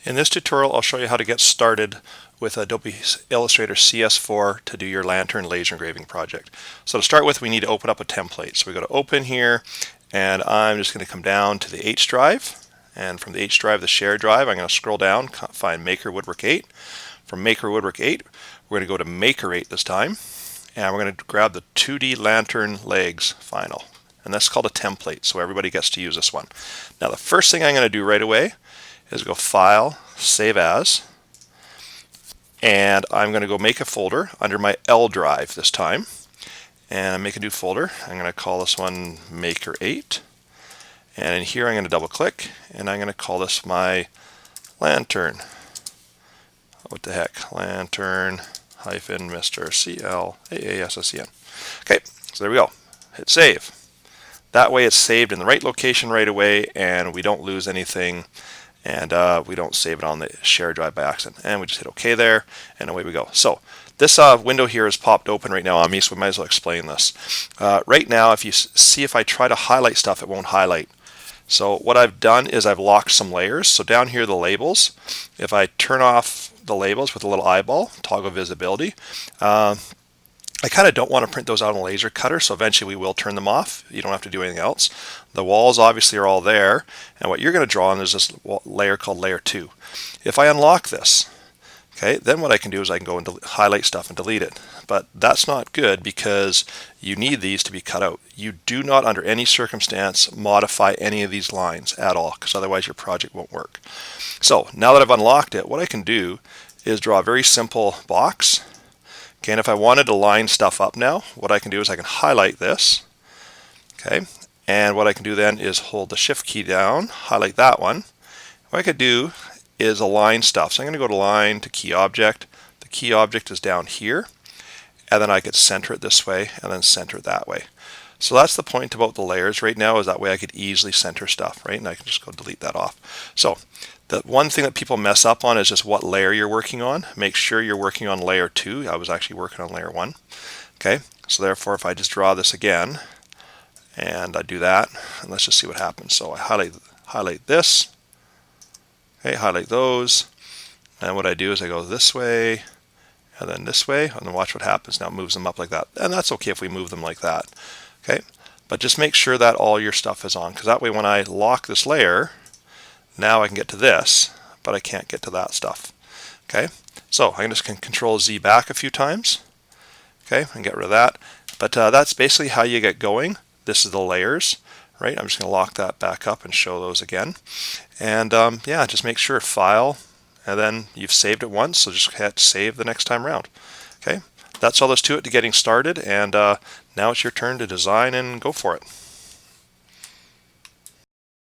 In this tutorial, I'll show you how to get started with Adobe Illustrator CS4 to do your lantern laser engraving project. So to start with, we need to open up a template. So we go to Open here, and I'm just going to come down to the H drive. And from the H drive, the Share drive, I'm going to scroll down, find Maker Woodwork 8. From Maker Woodwork 8, we're going to go to Maker 8 this time. And we're going to grab the 2D lantern legs final. And that's called a template, so everybody gets to use this one. Now the first thing I'm going to do right away is go File, Save As, and I'm going to go make a folder under my L drive this time, and make a new folder. I'm going to call this one Maker 8, and in here I'm going to double click, and I'm going to call this my lantern. What the heck? Lantern hyphen Mr. CLAASSEN. Okay, so there we go. Hit save. That way it's saved in the right location right away, and we don't lose anything, and we don't save it on the share drive by accident. And we just hit OK there, and away we go. So this window here is popped open right now on me, so we might as well explain this. Right now, if you see, if I try to highlight stuff, it won't highlight. So what I've done is I've locked some layers. So down here, the labels, if I turn off the labels with a little eyeball, toggle visibility, I kind of don't want to print those out on a laser cutter, so eventually we will turn them off. You don't have to do anything else. The walls obviously are all there, and what you're going to draw on is this layer called Layer 2. If I unlock this, okay, then what I can do is I can go and highlight stuff and delete it. But that's not good because you need these to be cut out. You do not, under any circumstance, modify any of these lines at all, because otherwise your project won't work. So now that I've unlocked it, what I can do is draw a very simple box. Okay, and if I wanted to line stuff up now, what I can do is I can highlight this. Okay, and what I can do then is hold the Shift key down, highlight that one. What I could do is align stuff. So I'm going to go to Line to Key Object. The key object is down here, and then I could center it this way and then center it that way. So that's the point about the layers right now, is that way I could easily center stuff, right? And I can just go delete that off. So the one thing that people mess up on is just what layer you're working on. Make sure you're working on Layer 2. I was actually working on Layer 1. Okay, so therefore if I just draw this again, and I do that, and let's just see what happens. So I highlight this, okay, highlight those, and what I do is I go this way, and then this way, and then watch what happens. Now it moves them up like that, and that's okay if we move them like that. Okay, but just make sure that all your stuff is on, because that way when I lock this layer, now I can get to this, but I can't get to that stuff. Okay, so I can just Control Z back a few times, okay, and get rid of that. But that's basically how you get going. This is the layers, right? I'm just going to lock that back up and show those again. And yeah, just make sure File, and then you've saved it once, so just hit Save the next time around. Okay, that's all there's to it to getting started, and now it's your turn to design and go for it.